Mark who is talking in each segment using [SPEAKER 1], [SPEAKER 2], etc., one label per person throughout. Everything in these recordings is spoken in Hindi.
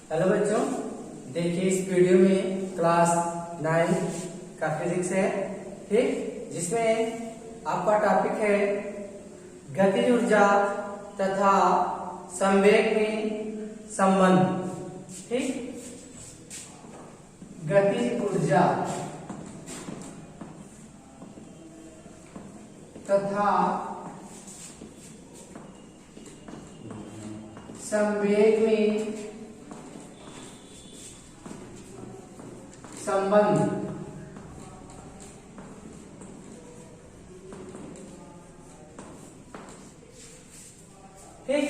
[SPEAKER 1] हेलो बच्चों, देखिए इस वीडियो में क्लास 9 का फिजिक्स है, ठीक, जिसमें आपका टॉपिक है गतिज ऊर्जा तथा संवेग में संबंध। ठीक, गतिज ऊर्जा तथा संवेग में संबंध। ठीक,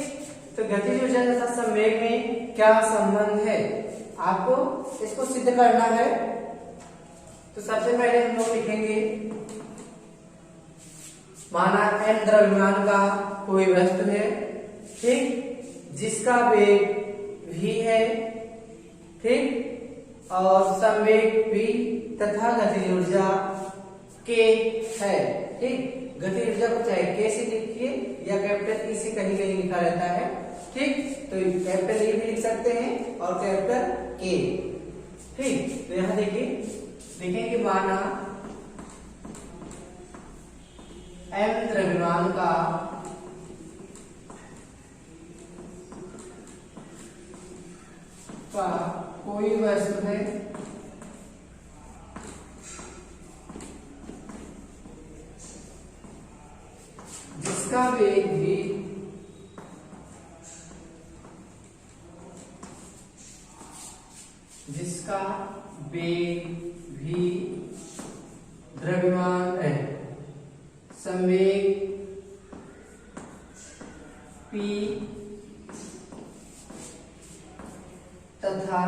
[SPEAKER 1] तो गतिज ऊर्जा तथा संवेग में क्या संबंध है, आपको इसको सिद्ध करना है। तो सबसे पहले हम लोग लिखेंगे, माना m द्रव्यमान का कोई वस्तु है, ठीक, जिसका वेग v है, ठीक, और संवेग v तथा गतिज ऊर्जा k है। ठीक, गतिज ऊर्जा को चाहे k से लिखिए या कैपिटल E से कहीं कहीं लिखा रहता है। ठीक, तो कैपिटल E भी लिख सकते हैं और कैपिटल K। ठीक, तो यहां देखिए, लिखेंगे माना m द्रव्यमान का कोई वस्तु है जिसका वेग भी द्रव्यमान है, संवेग p तथा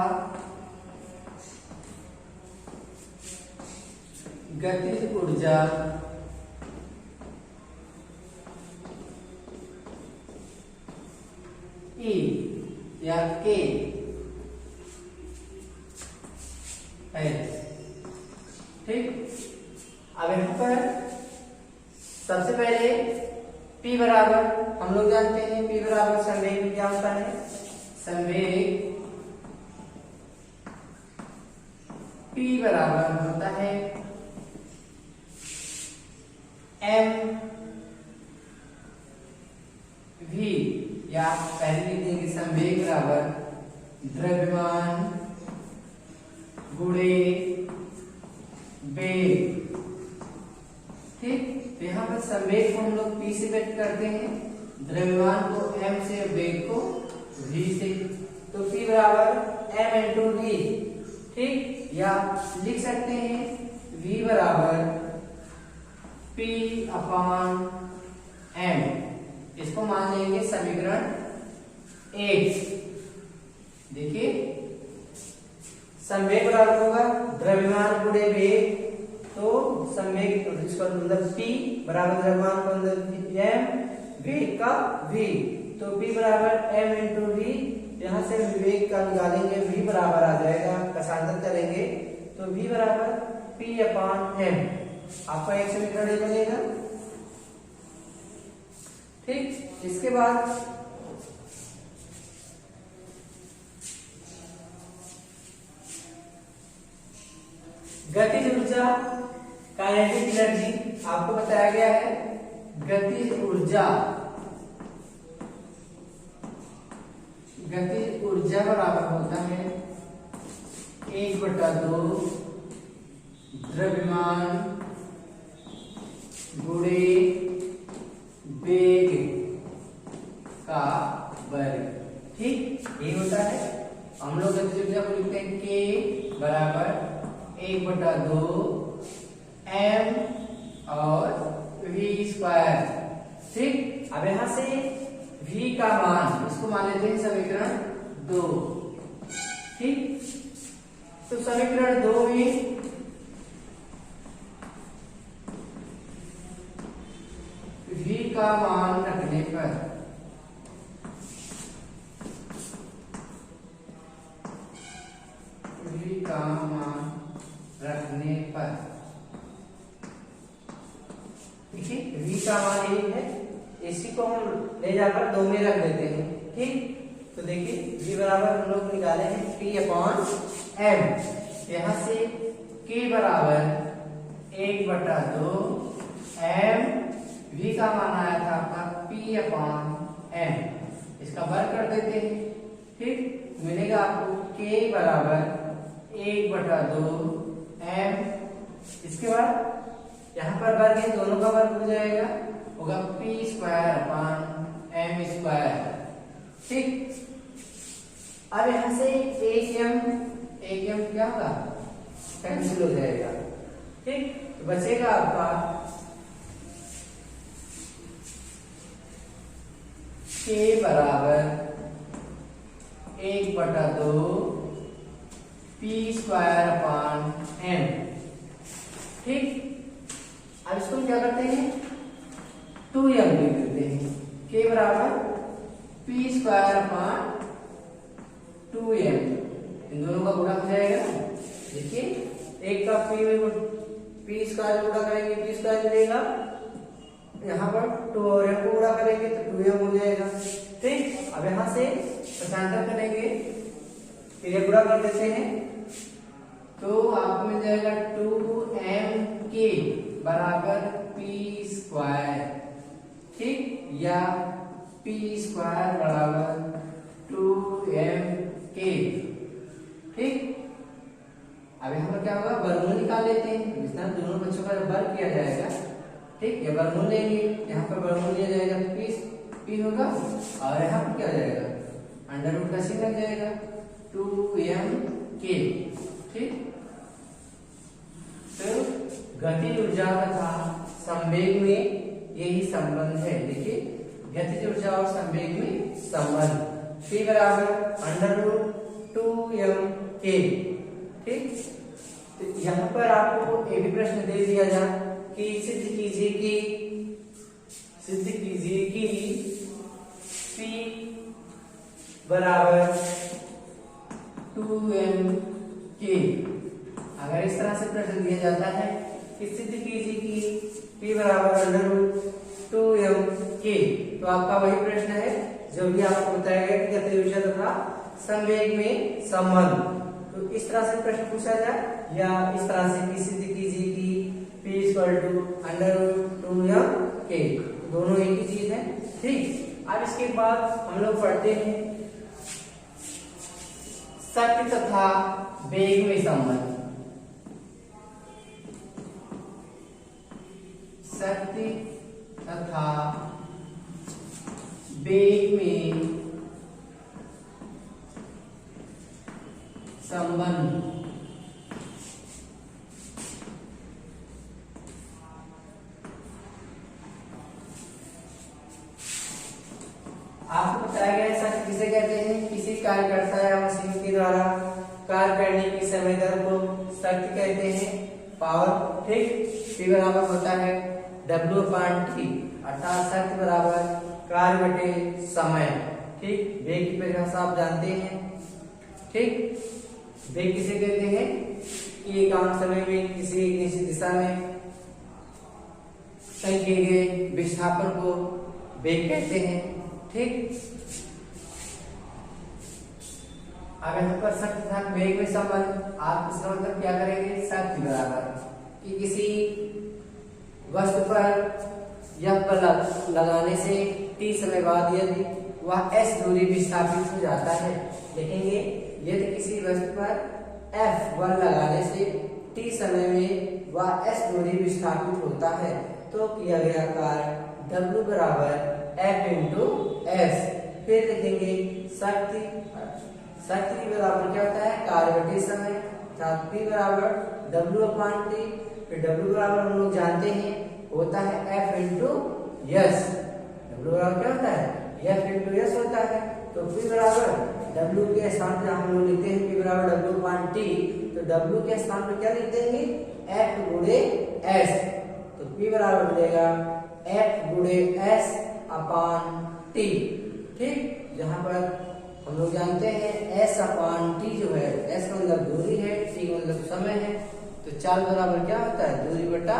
[SPEAKER 1] गतिज ऊर्जा E या K है। ठीक, अब यहाँ पर सबसे पहले P बराबर, हम लोग जानते हैं P बराबर संवेग में क्या होता है, संवेग P बराबर होता है m v, या पहले लिख देंगे संवेग बराबर द्रव्यमान गुणे वेग। ठीक, तो यहाँ पर संवेग को हम लोग P से व्यक्त करते हैं, द्रव्यमान को m से, वेग को v से। तो P बराबर m इंटू v, ठीक, या लिख सकते हैं v बराबर p अपान m। इसको मान लेंगे समीकरण 1। देखिए, संवेग बराबर होगा द्रव्यमान गुणे वेग, तो संवेग इसका मतलब p बराबर द्रव्यमान का मतलब m, वेग का v, तो p बराबर m इंटू v। यहाँ से वेग का निकालेंगे, v बराबर आ जाएगा, कसांतर करेंगे तो v बराबर p अपान m, आपका एक समीकरण बनेगा। ठीक, इसके बाद गतिज ऊर्जा काइनेटिक एनर्जी आपको बताया गया है। गतिज ऊर्जा बराबर होता है 1/2 द्रव्यमान गुणे वेग का वर्ग। ठीक, ये होता है, हम लोग गतिज ऊर्जा को लिखते हैं k बराबर 1/2 m और v स्क्वायर। ठीक, अब यहां से v का मान, इसको मान लेते हैं समीकरण 2। ठीक, तो समीकरण 2 में v का मान रखने पर देखिए v का मान 1 है, इसी को हम ले जाकर 2 में रख देते हैं। ठीक, तो देखिए v बराबर हम लोग निकाले हैं p अपॉन m। यहाँ से k बराबर 1/2 m, v का मान आया था आपका p अपॉन m, इसका वर्ग कर देते हैं। ठीक, मिलेगा आपको k बराबर 1/2 m। इसके बाद यहाँ पर वर्ग है, दोनों का वर्ग हो जाएगा, होगा p² अपॉन m²। ठीक, अब यहाँ से एक m क्या होगा, कैंसिल हो जाएगा। ठीक, तो बचेगा आपका k बराबर 1/2 p² अपॉन m। ठीक, अब इसको हम क्या करते हैं, 2m लिख देते हैं। k बराबर p² अपॉन 2m, इन दोनों का गुणा हो जाएगा। देखिए एक का p में p² गुणा करेंगे p² मिलेगा, यहाँ पर 2 और m को गुणा करेंगे तो 2m हो जाएगा। ठीक, अब यहाँ से पक्षांतर करेंगे, फिर ये गुणा कर देते हैं तो आपको मिल जाएगा 2mk बराबर p²। ठीक, या p² बराबर 2mk। ठीक, अब यहाँ पर क्या होगा, वर्गमूल निकाल लेते हैं। इस तरह दोनों बच्चों का वर्ग किया जाएगा। ठीक, ये वर्गमूल लेंगे, यहाँ पर वर्गमूल लिया जाएगा p होगा, और यहाँ पर क्या हो जाएगा, अंडर रूट का चिन्ह लग जाएगा 2mk। ठीक, तो गतिज ऊर्जा तथा संवेग में यही संबंध है। देखिए गतिज ऊर्जा और संवेग में संबंध, p बराबर अंडर रूट 2mk। ठीक, तो यहाँ पर आपको एक भी प्रश्न दे दिया जा कि सिद्ध कीजिए कि p बराबर 2mk। अगर इस तरह से प्रश्न दिया जाता है कि सिद्ध कीजिए कि p बराबर अंडर रूट 2mk, तो आपका वही प्रश्न है जो भी आपको बताया गया कि गतिज ऊर्जा तथा संवेग में संबंध। तो इस तरह से प्रश्न पूछा जाए, या इस तरह से कि सिद्ध कीजिए कि p = अंडर रूट 2mk, दोनों एक ही चीज है। ठीक, अब इसके बाद हम लोग पढ़ते हैं शक्ति तथा वेग में संबंध। शक्ति तथा वेग में संबंध। आपको बताया गया शक्ति किसे कहते हैं, किसी कार्यकर्ता या मशीन के द्वारा कार्य करने की समय दर को शक्ति कहते हैं, पावर। ठीक, p बराबर होता है W/T, अर्थात शक्ति बराबर कार्य बटे समय। ठीक, वेग की परिभाषा आप जानते हैं। ठीक, वेग किसे कहते हैं कि एक आम समय में किसी एक निश्चित दिशा में तय किए गए विस्थापन को वेग कहते हैं। ठीक, अब यहाँ पर शक्ति तथा वेग में संबंध, आप इसका मतलब क्या करेंगे, शक्ति बराबर कि किसी वस्तु पर यह बल लगाने से t समय बाद यदि वह s दूरी विस्थापित हो जाता है, देखेंगे यदि किसी वस्तु पर F बल लगाने से t समय में वह s दूरी विस्थापित होता है, तो किया गया कार्य W बराबर F × S। फिर देखेंगे शक्ति बराबर क्या होता है, कार्य बटे समय, अर्थात P बराबर W/T। फिर W बराबर हम लोग जानते हैं होता है F × S। W बराबर क्या होता है, F × S होता है। तो P बराबर W के स्थान पर हम लोग लिखते हैं P बराबर W/T, तो W के स्थान पर क्या लिख देंगे, F × S। तो P बराबर मिलेगा F × S/T। ठीक, जहां पर हम लोग जानते हैं S/T जो है, S का मतलब दूरी है, T का मतलब समय है, तो चाल बराबर क्या होता है, दूरी बटा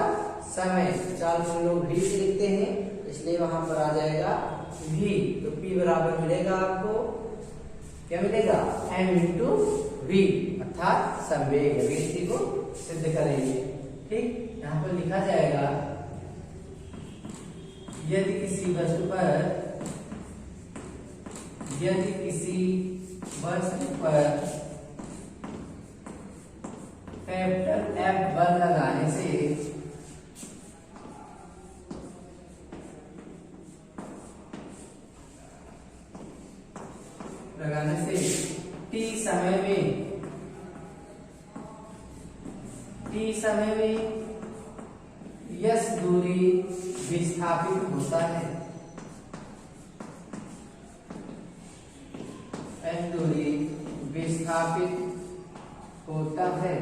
[SPEAKER 1] समय। चाल को हम लोग v से लिखते हैं, इसलिए वहां पर आ जाएगा v। तो P बराबर मिलेगा आपको क्या मिलेगा m इंटू v, अर्थात संवेग है, इसी को सिद्ध करेंगे। ठीक, यहाँ पर लिखा जाएगा यदि किसी वस्तु पर कैपिटल F बल लगाने से t समय में यस दूरी विस्थापित होता है, s दूरी विस्थापित होता है,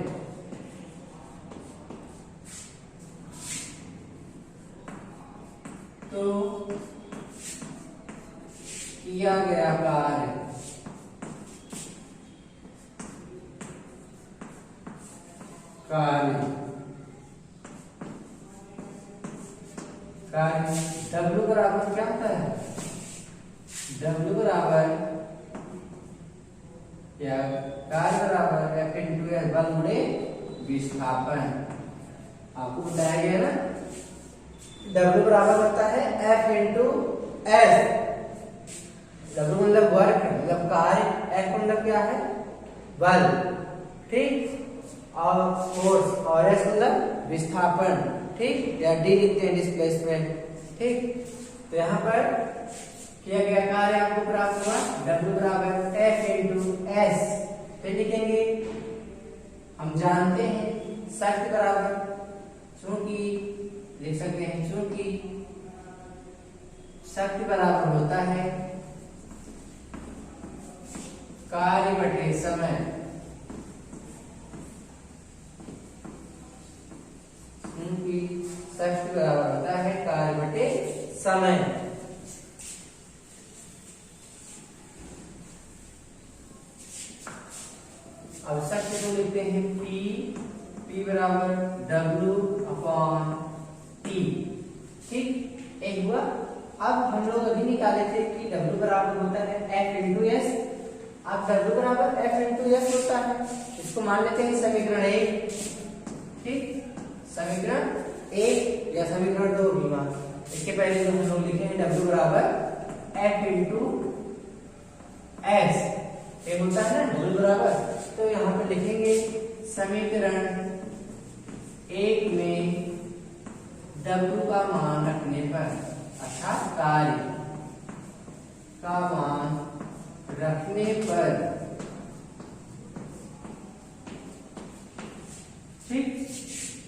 [SPEAKER 1] तो किया गया कार्य W बराबर क्या होता है, W बराबर या कार्य बराबर F इंटू एस बल गुणे विस्थापन। आपको बताया गया ना, W बराबर होता है F इंटू एस। W मतलब वर्क, मतलब कार्य, F मतलब क्या है, बल। ठीक, और फोर्स, और एस मतलब विस्थापन। ठीक, या डी लिखते हैं डिस्प्लेसमेंट। ठीक, तो यहाँ पर किया गया कार्य आपको प्राप्त हुआ W बराबर F इंटू एस। फिर लिखेंगे, हम जानते हैं शक्ति बराबर, चूंकि लिख सकते हैं, चूंकि शक्ति बराबर होता है कार्य बटे समय, क्योंकि शक्ति बराबर होता है कार्य बटे समय। अब शक्ति को लिखते हैं P बराबर W अपॉन T। ठीक, एक हुआ। अब हम लोग अभी निकाले थे कि W बराबर होता है F इंटू एस। अब W बराबर F इंटू एस होता है, इसको मान लेते हैं समीकरण 1। ठीक, समीकरण 1 या समीकरण 2 भी मान। इसके पहले जो हम लोग लिखे हैं W बराबर F इंटू एस, एक होता है ना W बराबर, तो यहाँ पर लिखेंगे समीकरण 1 में W का मान रखने पर, अर्थात कार्य का मान रखने पर, ठीक,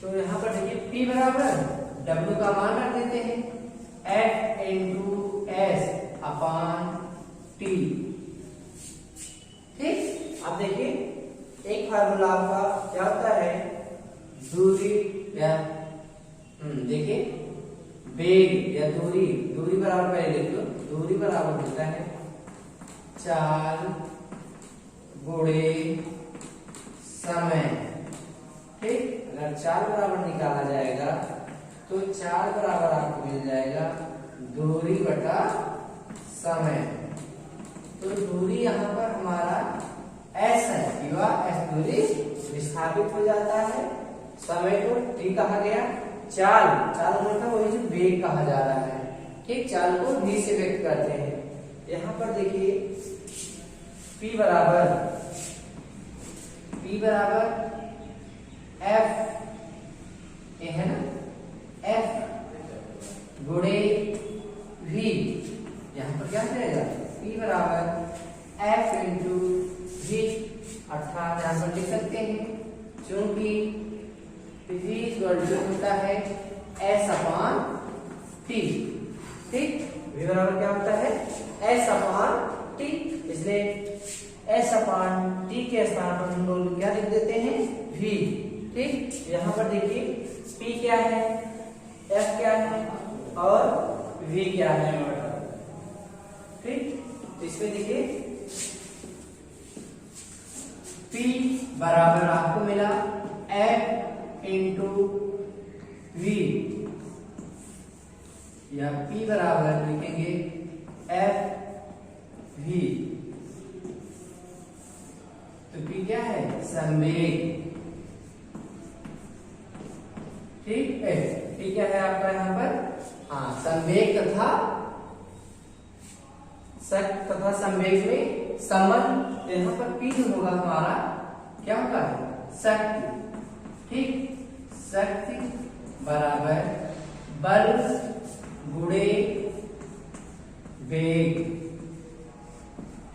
[SPEAKER 1] तो यहाँ पर देखिए P बराबर W का मान रख देते हैं F into S upon T। ठीक, अब देखिए एक फार्मूला आपका क्या होता है, दूरी या देखिए वेग या दूरी बराबर, पहले देख लो, दूरी बराबर होता है चाल गुणे समय। ठीक, अगर चाल बराबर निकाला जाएगा तो चाल बराबर आपको मिल जाएगा दूरी बटा समय। तो दूरी यहाँ पर हमारा s है, s दूरी विस्थापित हो जाता है, समय को t कहा गया, चाल मतलब वही जो वेग कहा जा रहा है। ठीक, चाल को v से व्यक्त करते हैं। यहाँ पर देखिए P बराबर F, ये है ना, F गुणे V। यहाँ पर क्या जाएगा, P बराबर F इंटू V, अर्थात यहाँ पर लिख सकते हैं, चूंकि V होता है S अपॉन T। ठीक, V बराबर क्या होता है, S अपॉन T, इसलिए S अपॉन T के स्थान पर हम लोग क्या लिख देते हैं, V। ठीक, यहाँ पर देखिए P क्या है, F क्या है और V क्या है। ठीक, इसमें देखिए P बराबर आपको मिला F इंटू V, या P बराबर लिखेंगे F V। तो P क्या है? संवेग। ठीक है, P क्या है आपका यहाँ पर? हाँ, संवेग तथा संवेग में संबंध। यहाँ पर P जो होगा हमारा क्या होगा? शक्ति। ठीक, शक्ति बराबर बल गुणे वेग।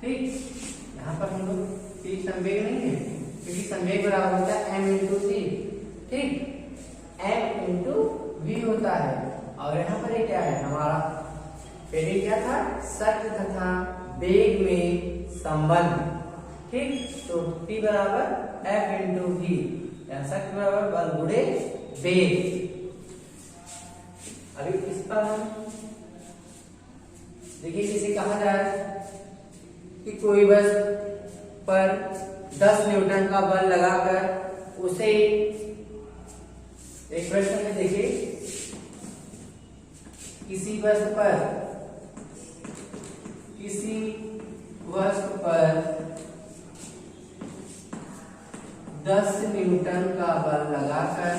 [SPEAKER 1] ठीक, यहाँ पर हम लोग P संवेग नहीं है, क्योंकि संवेग बराबर होता है m इंटू सी। ठीक, m इंटू वी होता है। और यहाँ पर ये क्या है हमारा? पहले क्या था? शक्ति तथा वेग में संबंध। ठीक, तो P बराबर F इंटू वी, शक्ति बराबर बल गुणे वेग। अभी इस पर देखिए, जिसे कहा जाए कि कोई वस्तु पर 10 न्यूटन का बल लगाकर उसे, एक प्रश्न में देखिए, किसी वस्तु पर 10 न्यूटन का बल लगाकर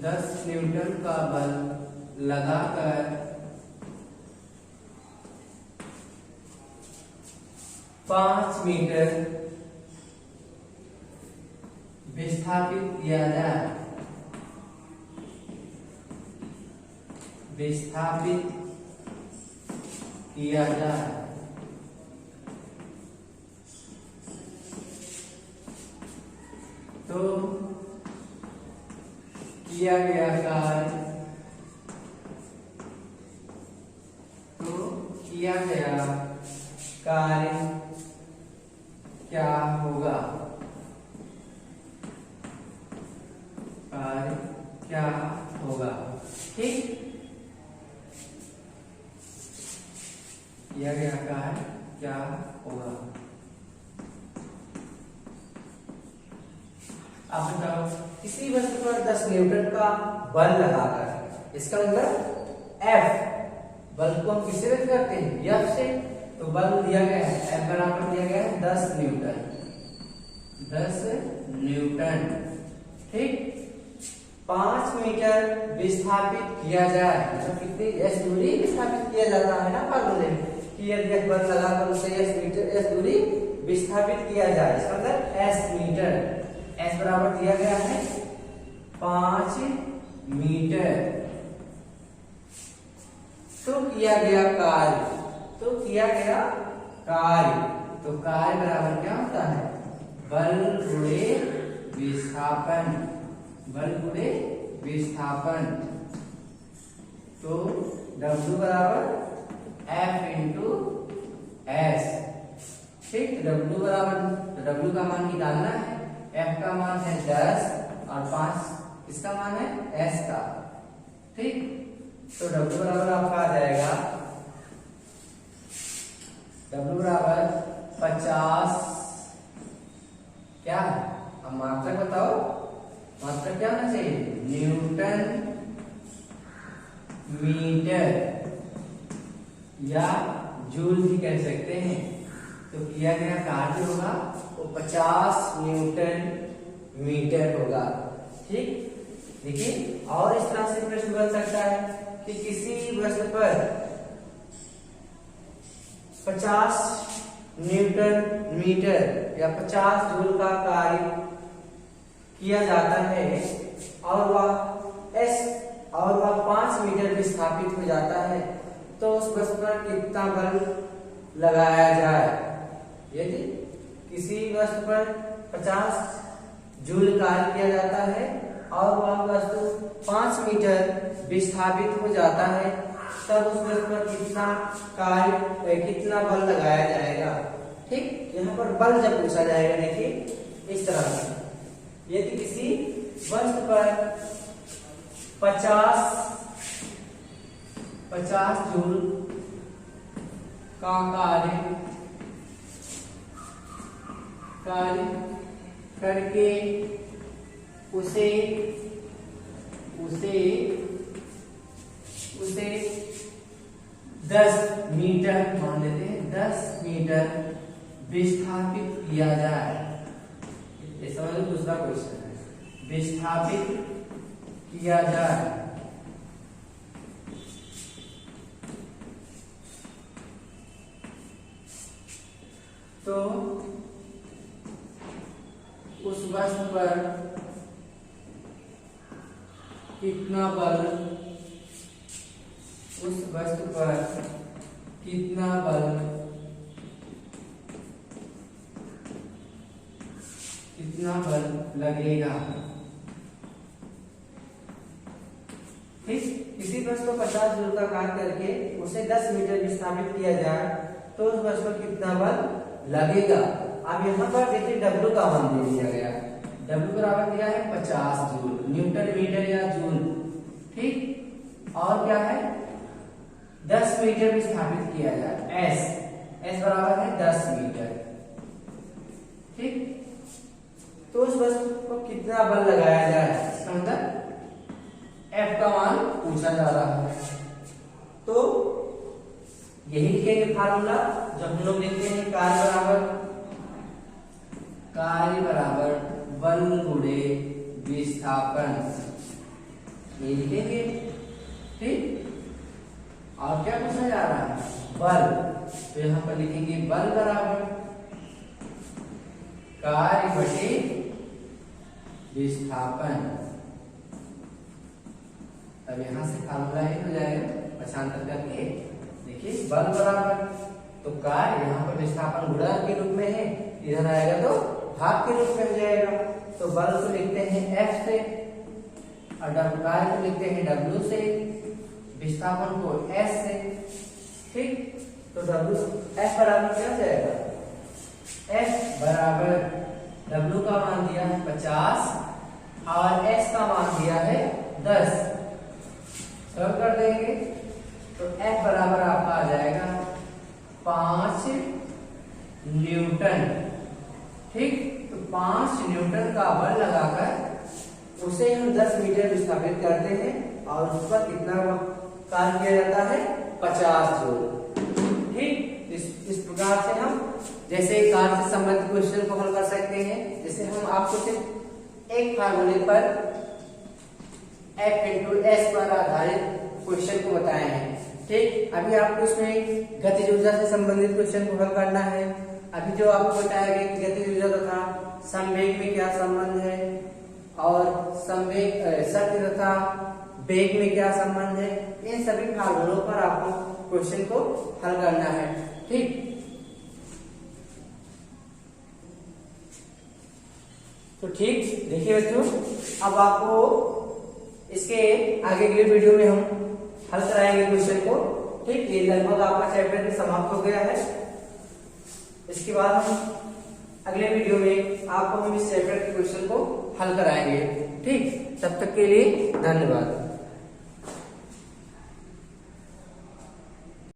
[SPEAKER 1] 10 न्यूटन का बल लगाकर 5 मीटर विस्थापित किया जाए, तो किया गया कार्य क्या होगा? कार्य क्या होगा? ठीक, किया गया कार्य क्या होगा? आप बताओ, किसी वस्तु पर 10 न्यूटन का बल लगाकर, इसका मतलब F, बल को हम किससे व्यक्त करते हैं? F से। तो बल दिया गया है, F बराबर दिया गया है 10 न्यूटन। 10 न्यूटन। ठीक, 5 मीटर विस्थापित किया जाए, मतलब कितनी s दूरी विस्थापित किया जाता है ना फार्मूले में, कि यदि बल लगाकर उसे s दूरी विस्थापित किया जाए, इसका मतलब s मीटर। s बराबर दिया गया है 5 मीटर। तो किया गया कार्य, तो कार्य बराबर क्या होता है? बल गुणे विस्थापन। तो W बराबर F इंटू S। ठीक, W बराबर, W का मान निकालना है, F का मान है 10 और 5 इसका मान है S का। ठीक, तो W बराबर आपका आ जाएगा, W बराबर 50, क्या? अब मात्रक बताओ, मात्रक क्या होना चाहिए? न्यूटन मीटर या जूल भी कह सकते हैं। तो किया गया कार्य होगा वो 50 न्यूटन मीटर होगा। ठीक, देखिए, और इस तरह से प्रश्न बन सकता है कि किसी वस्तु पर 50 न्यूटन मीटर या 50 जूल का कार्य किया जाता है और वह 5 मीटर विस्थापित हो जाता है, तो उस वस्तु पर कितना बल लगाया जाए? यदि किसी वस्तु पर 50 जूल कार्य किया जाता है और वह वस्तु 5 मीटर विस्थापित हो जाता है, तब उस वस्तु पर कितना बल लगाया जाएगा? ठीक, यहाँ पर बल जब पूछा जाएगा, देखिए इस तरह से, यदि किसी वस्तु पर 50 जूल का कार्य करके उसे 10 मीटर मान लेते हैं, 10 मीटर विस्थापित किया जाए। ये समझ लो दूसरा क्वेश्चन है, विस्थापित किया जाए तो उस वस्तु पर कितना बल, उस वस्तु पर कितना बल, कितना बल लगेगा। ठीक, किसी वस्तु को 50 जूल का कार्य करके उसे 10 मीटर विस्थापित किया जाए तो उस वस्तु पर कितना बल लगेगा। अब यहाँ पर देखिए W का मान दे दिया गया, W बराबर दिया है 50 जूल, न्यूटन मीटर या जूल। ठीक, और क्या है 10 मीटर विस्थापित किया जाए, S बराबर है 10 मीटर। ठीक, तो उस वस्तु को कितना बल लगाया जाए, इसका मतलब F का मान पूछा जा रहा है। तो यही लिखेंगे फार्मूला जब हम लोग लिखते हैं कार्य बराबर बल गुणे विस्थापन, ये लिखेंगे। ठीक, और क्या पूछा जा रहा है, बल, तो यहाँ पर लिखेंगे बल बराबर कार्य बटे विस्थापन। अब यहां से फार्मूला ही हो जाएगा, पक्षांतर करके देखिए बल बराबर, तो कार्य यहाँ पर विस्थापन गुणा के रूप में है, इधर आएगा तो भाग के रूप में हो जाएगा। तो बल को लिखते हैं F से और कार्य को लिखते हैं W से, विस्थापन को S से। ठीक, तो F बराबर क्या हो जाएगा, F बराबर W का मान दिया है 50 और S का मान दिया है 10, सरल कर देंगे तो F बराबर आपका आ जाएगा 5 न्यूटन। ठीक, तो 5 न्यूटन का बल लगाकर उसे हम 10 मीटर विस्थापित करते हैं और उस पर कितना कार्य किया जाता है, 50 जूल। ठीक, इस प्रकार से हम जैसे कार्य से संबंधित क्वेश्चन को हल कर सकते हैं। जैसे हम आपको सिर्फ एक फार्मूले पर F × S पर आधारित क्वेश्चन को बताए हैं। ठीक, अभी आपको इसमें गतिज ऊर्जा से संबंधित क्वेश्चन को हल करना है। अभी जो आपको बताया गया कि गतिज ऊर्जा तथा संवेग में क्या संबंध है और संवेग शक्ति तथा वेग में क्या संबंध है, इन सभी फार्मूलों पर आपको क्वेश्चन को हल करना है। ठीक, तो ठीक देखिए बच्चों, अब आपको इसके आगे के वीडियो में हम हल कराएंगे क्वेश्चन को। ठीक, ये लगभग आपका चैप्टर भी समाप्त हो गया है। इसके बाद हम अगले वीडियो में आपको हम इस चैप्टर के क्वेश्चन को हल कराएंगे। ठीक, तब तक के लिए धन्यवाद।